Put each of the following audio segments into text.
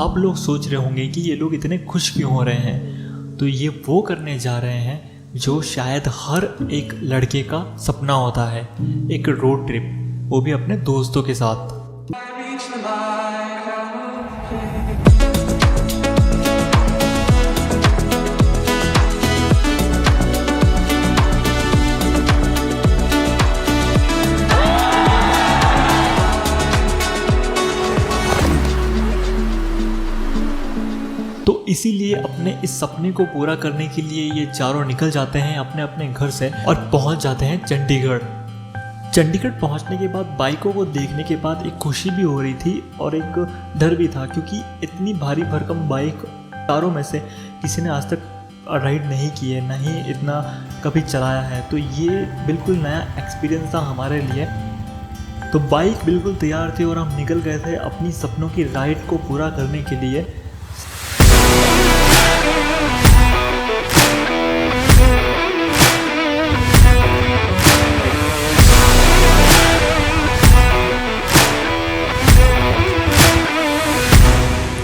आप लोग सोच रहे होंगे कि ये लोग इतने खुश क्यों हो रहे हैं, तो ये वो करने जा रहे हैं जो शायद हर एक लड़के का सपना होता है, एक रोड ट्रिप, वो भी अपने दोस्तों के साथ। तो इसीलिए अपने इस सपने को पूरा करने के लिए ये चारों निकल जाते हैं अपने अपने घर से और पहुंच जाते हैं चंडीगढ़। चंडीगढ़ पहुंचने के बाद बाइकों को देखने के बाद एक खुशी भी हो रही थी और एक डर भी था, क्योंकि इतनी भारी भरकम बाइक चारों में से किसी ने आज तक राइड नहीं की है, ना ही इतना कभी चलाया है। तो ये बिल्कुल नया एक्सपीरियंस था हमारे लिए। तो बाइक बिल्कुल तैयार थी और हम निकल गए थे अपनी सपनों की राइड को पूरा करने के लिए।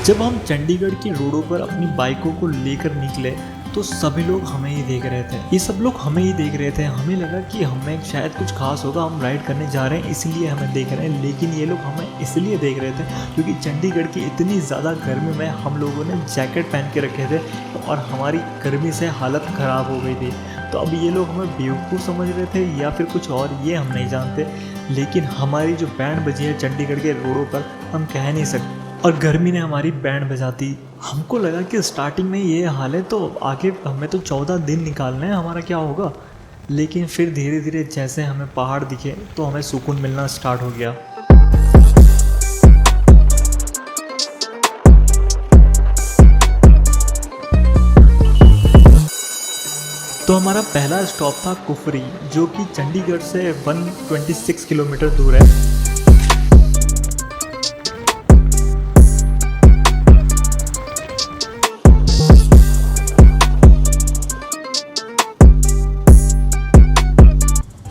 जब हम चंडीगढ़ की रोडों पर अपनी बाइकों को लेकर निकले तो सभी लोग हमें ही देख रहे थे। ये सब लोग हमें ही देख रहे थे। हमें लगा कि हमें शायद कुछ खास होगा, हम राइड करने जा रहे हैं इसलिए हमें देख रहे हैं, लेकिन ये लोग हमें इसलिए देख रहे थे क्योंकि चंडीगढ़ की इतनी ज़्यादा गर्मी में हम लोगों ने जैकेट पहन के रखे थे और हमारी गर्मी से हालत ख़राब हो गई थी। तो अब ये लोग हमें बेवकूफ़ समझ रहे थे या फिर कुछ और, ये हम नहीं जानते, लेकिन हमारी जो बैंड बजी है चंडीगढ़ के रोडों पर हम कह नहीं सकते। और गर्मी ने हमारी बैंड बजा दी। हमको लगा कि स्टार्टिंग में ये हाल है तो आगे हमें तो 14 दिन निकालने हैं, हमारा क्या होगा। लेकिन फिर धीरे धीरे जैसे हमें पहाड़ दिखे तो हमें सुकून मिलना स्टार्ट हो गया। तो हमारा पहला स्टॉप था कुफरी, जो कि चंडीगढ़ से 126 किलोमीटर दूर है।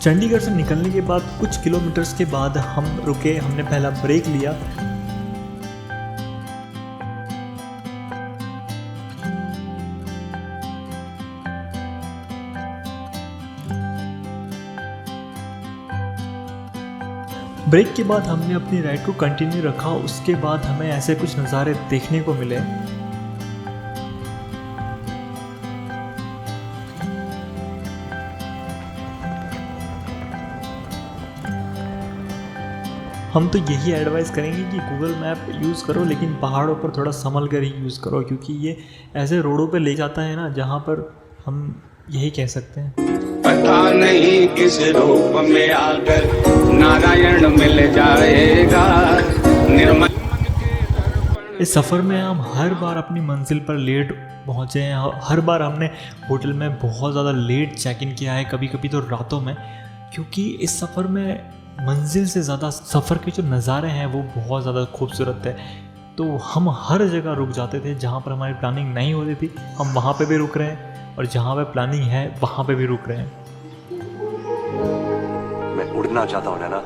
चंडीगढ़ से निकलने के बाद कुछ किलोमीटर्स के बाद हम रुके, हमने पहला ब्रेक लिया। ब्रेक के बाद हमने अपनी राइड को कंटिन्यू रखा। उसके बाद हमें ऐसे कुछ नज़ारे देखने को मिले। हम तो यही एडवाइस करेंगे कि गूगल मैप यूज़ करो, लेकिन पहाड़ों पर थोड़ा संभल कर ही यूज़ करो, क्योंकि ये ऐसे रोडों पे ले जाता है ना जहाँ पर हम यही कह सकते हैं पता नहीं किस रूप में आकर नारायण मिल जाएगा निर्मल। इस सफ़र में हम हर बार अपनी मंजिल पर लेट पहुँचे हैं। हर बार हमने होटल में बहुत ज़्यादा लेट चेक इन किया है, कभी कभी तो रातों में, क्योंकि इस सफ़र में मंजिल से ज़्यादा सफ़र के जो नज़ारे हैं वो बहुत ज़्यादा खूबसूरत है। तो हम हर जगह रुक जाते थे जहाँ पर हमारी प्लानिंग नहीं होती थी, हम वहाँ पे भी रुक रहे हैं, और जहाँ पे प्लानिंग है वहाँ पे भी रुक रहे हैं। मैं उड़ना चाहता हूँ ना,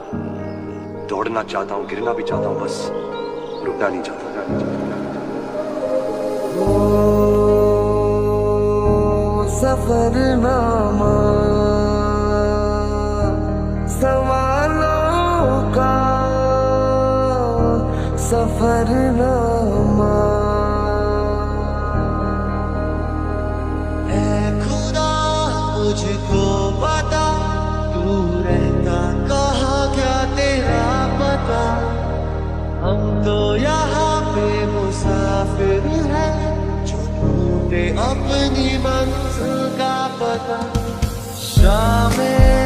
दौड़ना चाहता हूँ, गिरना भी चाहता हूँ, बस रुकना नहीं चाहता। सफरनामा सवालों का सफरनामा। ऐ खुदा मुझको बता, तू रहता कहाँ, क्या तेरा पता। हम तो यहाँ पे मुसाफिर हैं, जो ढूंढे अपनी मंजिल का पता। शामें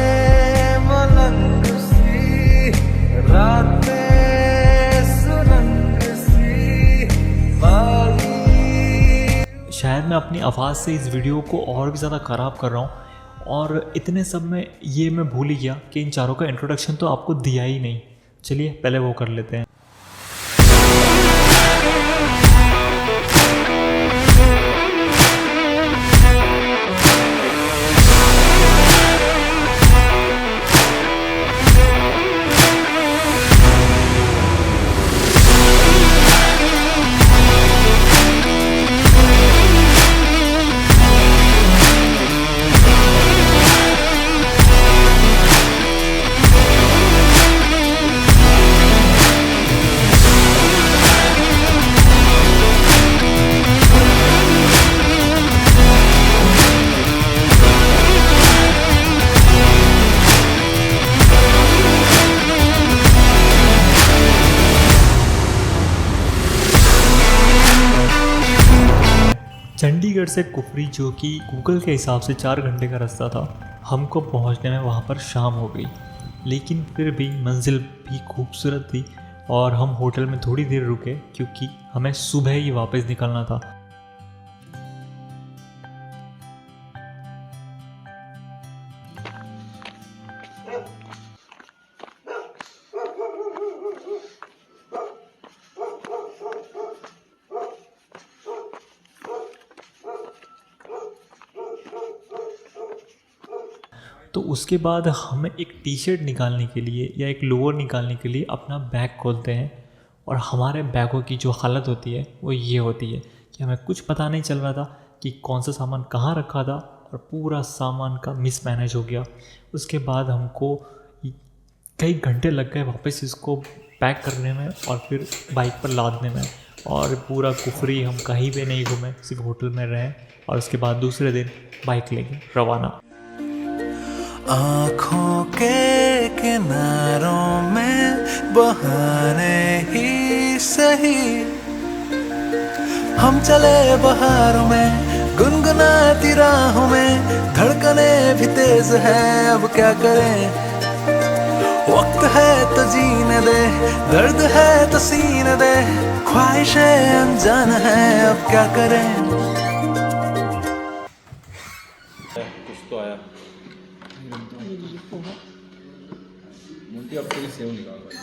मलंग सी, रातें सुरंग सी, शायद मैं अपनी आवाज़ से इस वीडियो को और भी ज़्यादा ख़राब कर रहा हूँ, और इतने सब में ये मैं भूल ही गया कि इन चारों का इंट्रोडक्शन तो आपको दिया ही नहीं। चलिए पहले वो कर लेते हैं। चंडीगढ़ से कुफरी, जो कि गूगल के हिसाब से 4 घंटे का रास्ता था, हमको पहुंचने में वहां पर शाम हो गई। लेकिन फिर भी मंजिल भी खूबसूरत थी और हम होटल में थोड़ी देर रुके क्योंकि हमें सुबह ही वापस निकलना था। तो उसके बाद हम एक टी शर्ट निकालने के लिए या एक लोअर निकालने के लिए अपना बैग खोलते हैं और हमारे बैगों की जो हालत होती है वो ये होती है कि हमें कुछ पता नहीं चल रहा था कि कौन सा सामान कहाँ रखा था और पूरा सामान का मिसमैनेज हो गया। उसके बाद हमको कई घंटे लग गए वापस इसको पैक करने में और फिर बाइक पर लादने में, और पूरा कुफरी हम कहीं भी नहीं घूमे, सिर्फ होटल में रहे और उसके बाद दूसरे दिन बाइक लेके रवाना। आँखों के किनारों में बहाने ही सही, हम चले बहारों में गुनगुनाती राहों में, धड़कने भी तेज है अब क्या करें, वक्त है तो जीने दे, दर्द है तो सीने दे, ख्वाहिशें अनजान है अब क्या करें। कुछ तो आया मोटी, अब तेरी सेव निकाल भाई।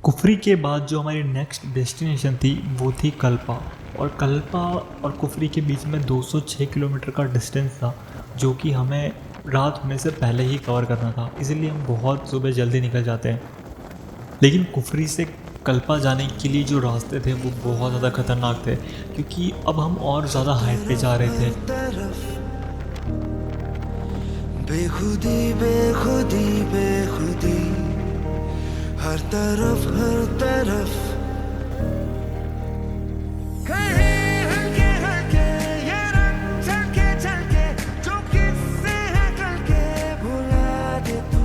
कुफरी के बाद जो हमारी नेक्स्ट डेस्टिनेशन थी वो थी कल्पा, और कल्पा और कुफरी के बीच में 206 किलोमीटर का डिस्टेंस था, जो कि हमें रात होने से पहले ही कवर करना था, इसलिए हम बहुत सुबह जल्दी निकल जाते हैं। लेकिन कुफरी से कल्पा जाने के लिए जो रास्ते थे वो बहुत ज़्यादा खतरनाक थे, क्योंकि अब हम और ज़्यादा हाइट पे जा रहे थे। बेखुदी बेखुदी बेखुदी हर तरफ कहीं हल्के हल्के ये रंग झलके झलके, जो किससे है कल के भुला दे तू,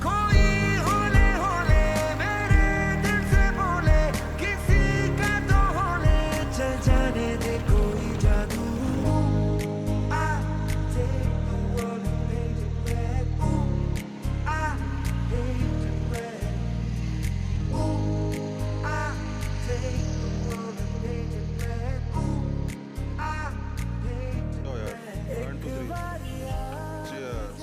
कोई होले होले मेरे दिल से बोले, किसी का तो होले चल जाने दे कोई जादू। I take the world and paint it red. Ooh, I hate it red. Ooh, I take the world and paint it red. Ooh, I hate it red. 1 2 3 cheers.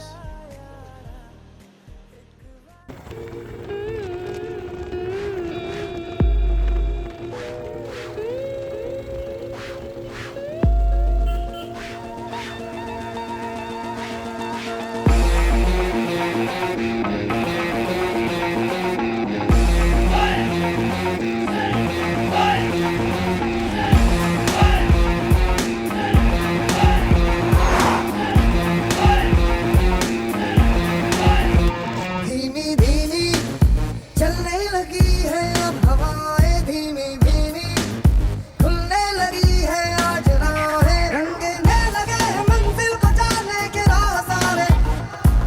धीमी धीमी चलने लगी है अब हवाएं, धीमी धीमी खुलने लगी है आज राहें, रंगने लगे हैं मंजिल को जाने के राह सारे,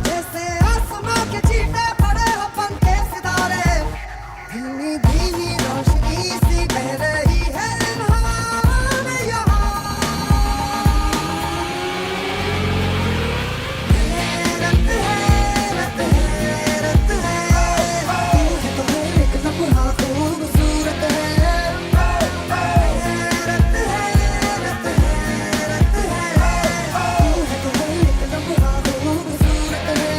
जैसे आसमां के चीटे पड़े हो पंखे सितारे, धीमी धीमी रोशनी सी बह रही है इन हवाओं में यहाँ, रत है रत है रत है, तू है तो है एक लम्हा खूबसूरत है, रत है रत है रत है, तू है तो है एक लम्हा खूबसूरत है।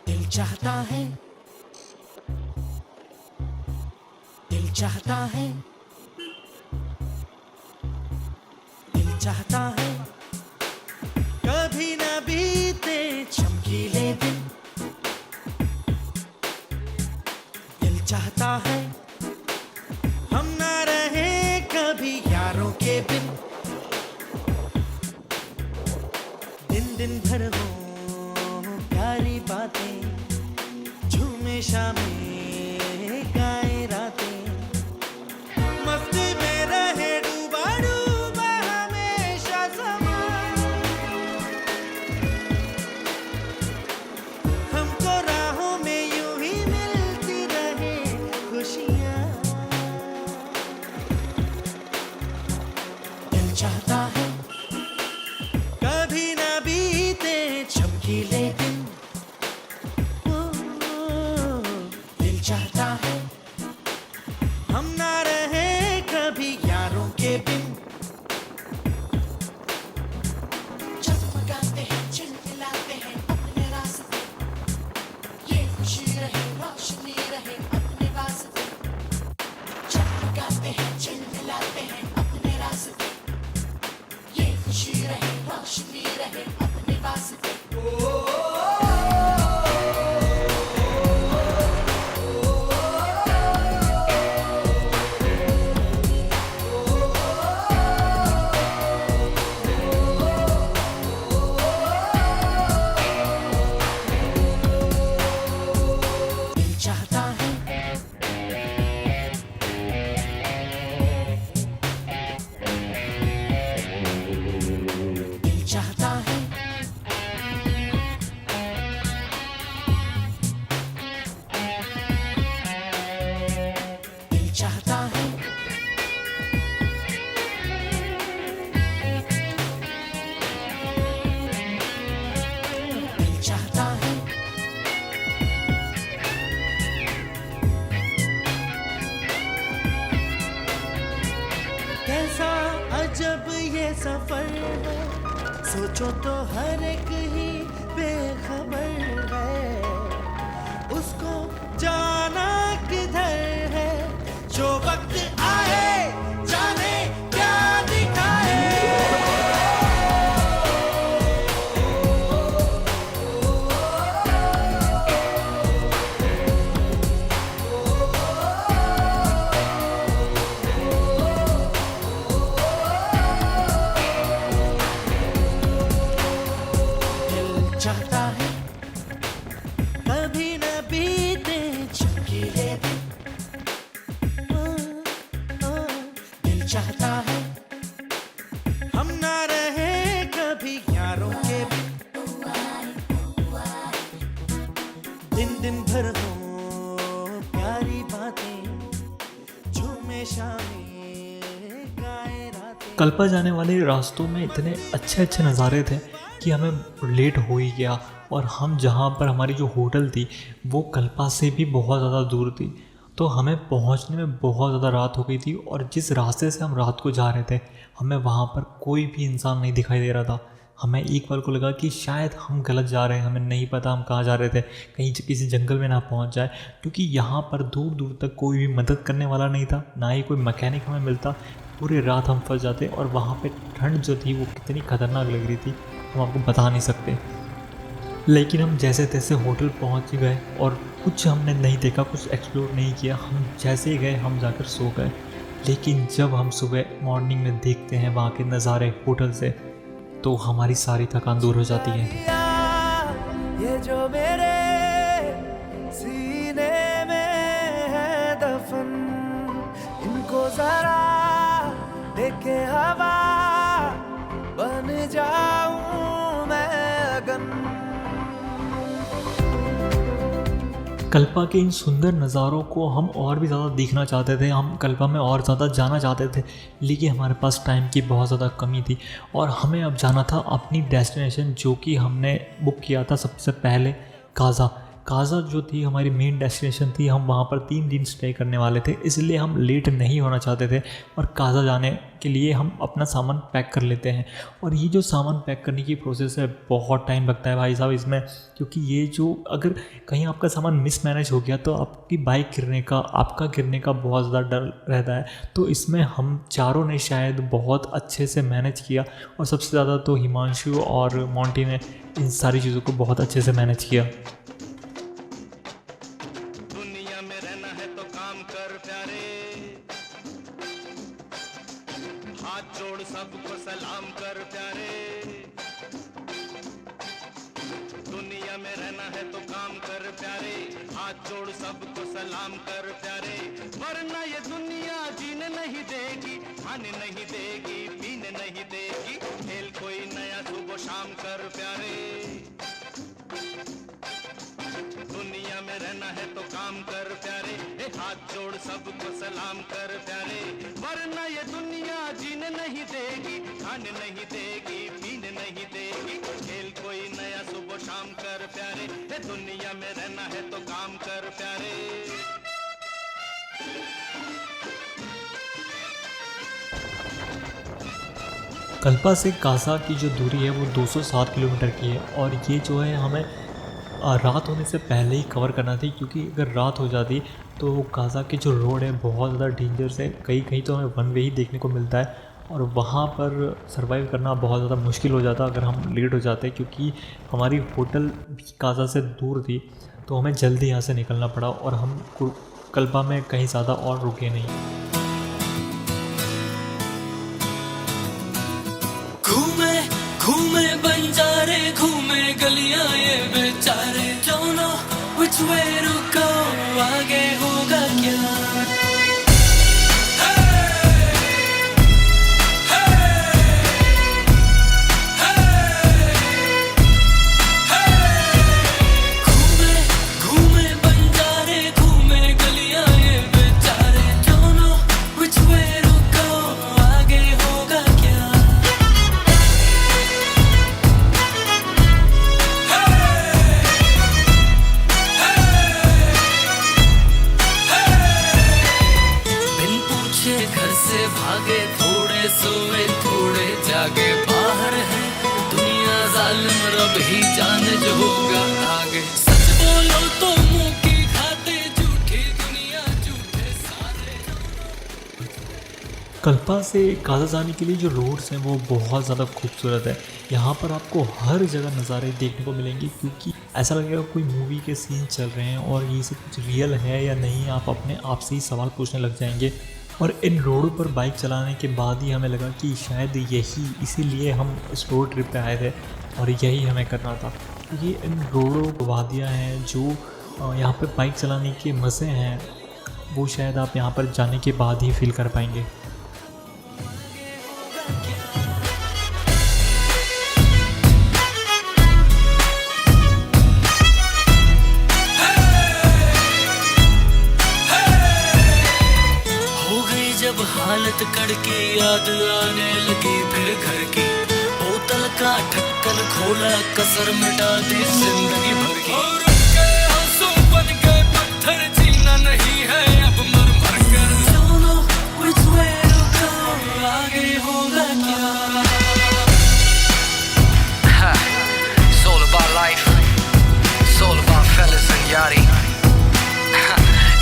दिल चाहता है, दिल चाहता है, दिल चाहता है, कभी न बीते चमकीले दिन, दिल चाहता है हम न रहे कभी यारों के बिन दिन दिन भर हो प्यारी बातें, झूमे शामें गाए रातें, मस्ती में रहे डूबा डूबा हमेशा समा, हमको राहों में यूं ही मिलती रहे खुशियाँ। दिल चाहता है कभी ना बीते चमकीले दिन, दिल चाहता है हम ना रहे कभी यारों के बिन। जगमगाते हैं चिलमिलाते हैं अपने रास्ते, ये खुशी रहे रोशनी रहे अपने वास्ते। जगमगाते हैं चिलमिलाते हैं अपने रास्ते, ये खुशी रहे रोशनी रहे अपने वास्ते। दिल चाहता है दिल चाहता है दिल चाहता है दिल चाहता है कैसा अजब ये सफर है, सोचो तो हर एक ही बेखबर है, उसको जाना किधर है, जो वक्त आए जाने क्या दिखाए। दिल चाहता है कभी न बीते चमकीले दिन, दिल चाहता है हम ना रहे कभी यारों के बिन। दिन दिन भर हो प्यारी बातें, झूमे शामें गाए रातें। कल्पा जाने वाले रास्तों में इतने अच्छे अच्छे नज़ारे थे कि हमें लेट हो ही गया, और हम जहाँ पर हमारी जो होटल थी वो कल्पा से भी बहुत ज़्यादा दूर थी, तो हमें पहुँचने में बहुत ज़्यादा रात हो गई थी। और जिस रास्ते से हम रात को जा रहे थे हमें वहाँ पर कोई भी इंसान नहीं दिखाई दे रहा था। हमें एक बार को लगा कि शायद हम गलत जा रहे हैं, हमें नहीं पता हम कहाँ जा रहे थे, कहीं किसी जंगल में ना पहुँच जाए, क्योंकि यहाँ पर दूर दूर तक कोई भी मदद करने वाला नहीं था, ना ही कोई मैकेनिक हमें मिलता। पूरी रात हम फंस जाते, और वहाँ पे ठंड जो थी वो कितनी खतरनाक लग रही थी हम आपको बता नहीं सकते। लेकिन हम जैसे तैसे होटल पहुँच गए, और कुछ हमने नहीं देखा, कुछ एक्सप्लोर नहीं किया। हम जैसे ही गए हम जाकर सो गए। लेकिन जब हम सुबह मॉर्निंग में देखते हैं वहाँ के नज़ारे होटल से, तो हमारी सारी थकान दूर हो जाती है। ये जो मेरे सीने में है दफन, इनको जरा देखे हवा बन जाऊं मैं अगन। कल्पा के इन सुंदर नज़ारों को हम और भी ज़्यादा देखना चाहते थे, हम कल्पा में और ज़्यादा जाना चाहते थे, लेकिन हमारे पास टाइम की बहुत ज़्यादा कमी थी। और हमें अब जाना था अपनी डेस्टिनेशन, जो कि हमने बुक किया था सबसे पहले काज़ा। काज़ा जो थी हमारी मेन डेस्टिनेशन थी, हम वहाँ पर 3 दिन स्टे करने वाले थे, इसलिए हम लेट नहीं होना चाहते थे। और काज़ा जाने के लिए हम अपना सामान पैक कर लेते हैं। और ये जो सामान पैक करने की प्रोसेस है बहुत टाइम लगता है भाई साहब इसमें, क्योंकि ये जो अगर कहीं आपका सामान मिसमैनेज हो गया तो आपकी बाइक गिरने का, आपका गिरने का बहुत ज़्यादा डर रहता है। तो इसमें हम चारों ने शायद बहुत अच्छे से मैनेज किया, और सबसे ज़्यादा तो हिमांशु और मोंटी ने इन सारी चीज़ों को बहुत अच्छे से मैनेज किया। दुनिया में रहना है तो काम कर प्यारे, हाथ जोड़ सबको सलाम कर प्यारे, दुनिया में रहना है तो काम कर प्यारे, हाथ जोड़ सबको सलाम कर प्यारे, वरना ये दुनिया जीने नहीं देगी, खाने नहीं देगी, पीने नहीं देगी, खेल कोई नया सुबह शाम कर प्यारे, दुनिया में रहना है तो काम कर प्यारे, हाथ जोड़ सबको सलाम कर प्यारे, वरना ये दुनिया जीने नहीं देगी, खाने नहीं देगी, पीने नहीं देगी, खेल कोई नया सुबह शाम कर प्यारे, दुनिया में रहना है तो काम कर प्यारे। कल्पा से कासा की जो दूरी है वो 207 किलोमीटर की है और ये जो है हमें रात होने से पहले ही कवर करना थी, क्योंकि अगर रात हो जाती तो कासा के जो रोड है बहुत ज़्यादा डेंजरस है, कहीं कहीं तो हमें वन वे ही देखने को मिलता है और वहाँ पर सर्वाइव करना बहुत ज़्यादा मुश्किल हो जाता अगर हम लेट हो जाते, क्योंकि हमारी होटल भी कासा से दूर थी तो हमें जल्दी यहाँ से निकलना पड़ा और हम कल्पा में कहीं ज़्यादा और रुके नहीं। घूमे घूमे बंजारे, घूमे गलियां ये बेचारे, don't know which way to go, आगे होगा क्या। घूमे घूमे बंजारे, घूमे गलियां ये बेचारे, don't know which way to go, आगे होगा क्या। घर से भागे, थोड़े सोए थोड़े जागे, बाहर है दुनिया जालिम, रब ही जाने जो होगा आगे। सच बोलो तो मुंह की खाते, झूठी दुनिया झूठे सारे। कल्पा से कासा जाने के लिए जो रोड्स हैं वो बहुत ज़्यादा खूबसूरत है, यहाँ पर आपको हर जगह नज़ारे देखने को मिलेंगे, क्योंकि ऐसा लगेगा कोई मूवी के सीन चल रहे हैं और ये सब कुछ रियल है या नहीं, आप अपने आप से ही सवाल पूछने लग जाएंगे। और इन रोडों पर बाइक चलाने के बाद ही हमें लगा कि शायद इसीलिए हम इस रोड ट्रिप पे आए थे और यही हमें करना था। ये इन रोडों वादियाँ हैं जो यहाँ पे बाइक चलाने के मज़े हैं वो शायद आप यहाँ पर जाने के बाद ही फील कर पाएंगे। जब हालत कड़की, याद आने लगी फिर घर की, बोतल का ढक्कन खोला, कसर मिटा दी जिंदगी भर की, और उनके आंसू बन गए पत्थर, जीना नहीं है अब मर मर कर। Don't know which way to go, आगे होगा क्या। It's all about life, it's all about fellas and yachty,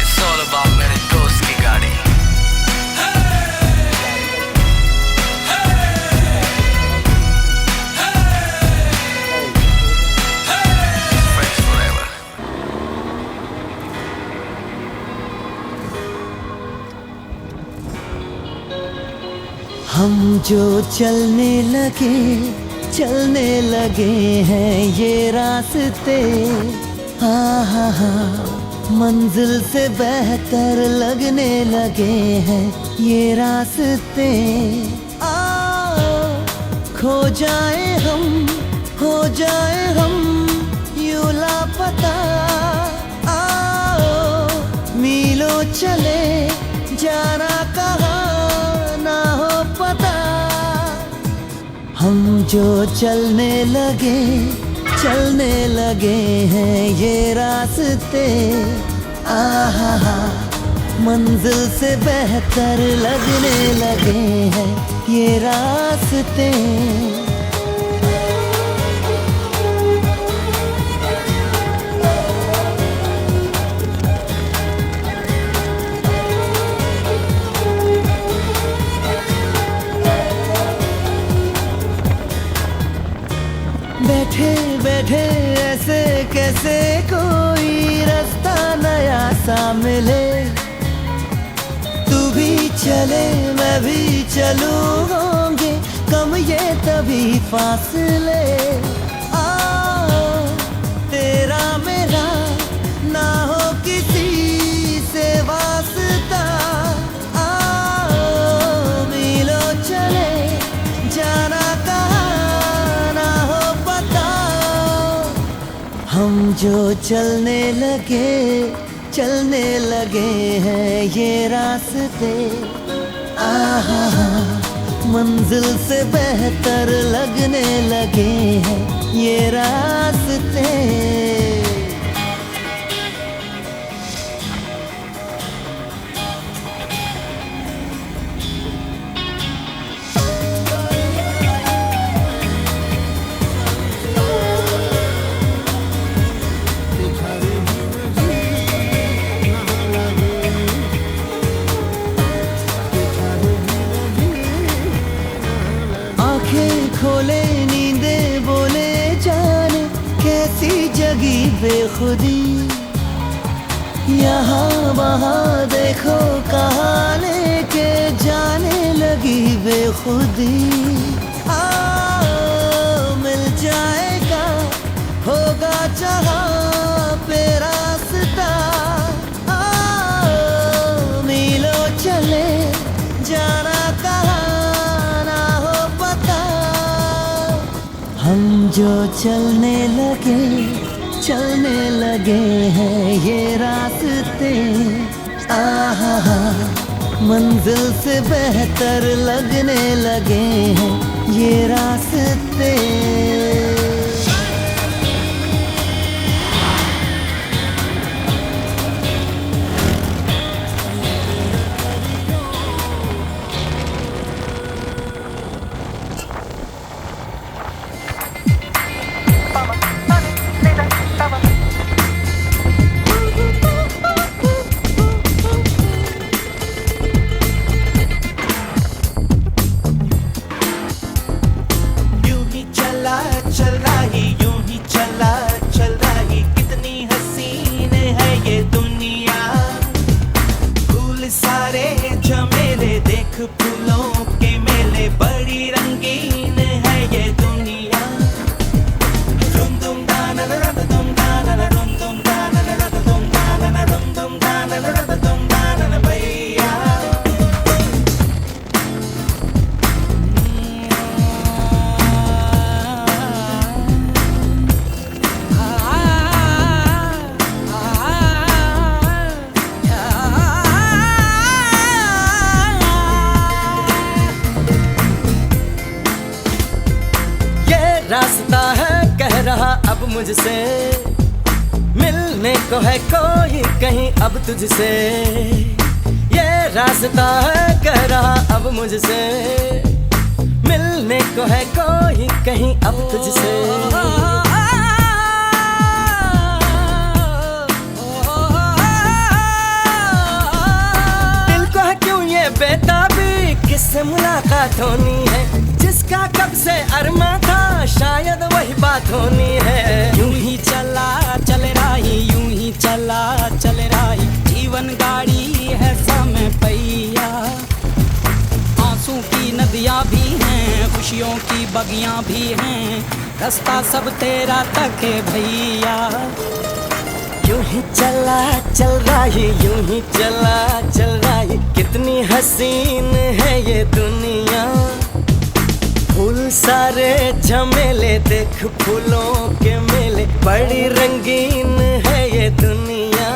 it's all about मेरे दोस्त की गाड़ी। हम जो चलने लगे हैं ये रास्ते, हाँ हाँ हाँ, मंजिल से बेहतर लगने लगे हैं ये रास्ते। आओ खो जाए हम, हो जाए हम यूं लापता, आओ मीलों चले जाना कहाँ ना हो पता। हम जो चलने लगे हैं ये रास्ते, आहा हा, मंजिल से बेहतर लगने लगे हैं ये रास्ते। बैठे बैठे ऐसे कैसे कोई रास्ता नया सा मिले, तू भी चले मैं मैं भी चलूं होंगे कम ये तभी फासले। आओ तेरा मेरा ना हो किसी से वास्ता, आओ मिलो चले जाना कहाँ ना हो पता। हम जो चलने लगे हैं ये रास्ते, आहा मंजिल से बेहतर लगने लगे हैं ये रास्ते। खोले नींदे बोले जाने कैसी जगी बेखुदी, यहाँ वहाँ देखो कहाँ लेके जाने लगी बेखुदी। आओ मिल जाएगा होगा जहाँ पे रास्ता, आओ मिलो चले जाना हम जो चलने लगे हैं ये रास्ते, आहा मंजिल से बेहतर लगने लगे हैं ये रास्ते। फूलों के मेले बड़ी रंगीन है ये दुनिया। दुम दुम दाना रद दुम दाना दुम दुम दाना रद दुम दाना दुम दुम दाना रद दुम दाना भैया। रास्ता है कह रहा अब मुझसे, मिलने को है कोई कहीं अब तुझसे। ये रास्ता है कह रहा अब मुझसे, मिलने को है कोई कहीं अब तुझसे। दिल को है क्यों ये बेताबी, किससे मुलाकात होनी है, जिसका कब से अरमा था शायद वही बात होनी है। यूं ही चला चल रही, यूं ही चला चल रही, जीवन गाड़ी है समय पहिया। आंसू की नदियाँ भी हैं, खुशियों की बगियाँ भी हैं, रास्ता सब तेरा तक है भैया। यूं ही चला चल रही, यूं ही चला चल रही, कितनी हसीन है ये दुनिया। फूल सारे झमेले देख फूलों के मेले, बड़ी रंगीन है ये दुनिया।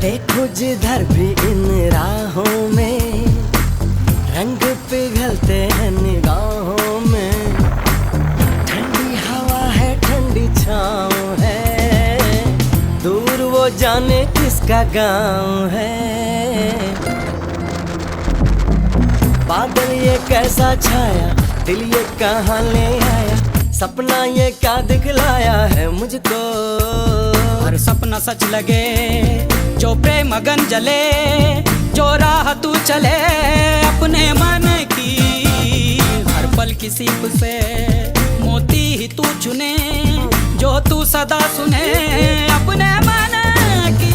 देखो जिधर भी इन राहों में रंग पिघलते हैं निगाहों में। ठंडी हवा है ठंडी छाँव है, दूर वो जाने किसका गाँव है। बादल ये कैसा छाया, दिल ये कहाँ ले आया, सपना ये क्या दिखलाया है मुझको। हर सपना सच लगे जो प्रेम मगन जले, जो राह तू चले अपने मन की, हर पल किसी से मोती ही तू चुने, जो तू सदा सुने अपने मन की।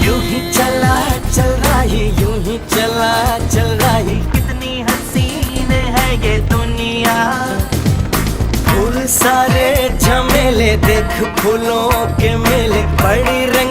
यूं ही चला चल रही, यूं ही चला चल रही, कितनी हसीन है ये दुनिया। फूल सारे झमेले देख फूलों के मेले, बड़ी रंग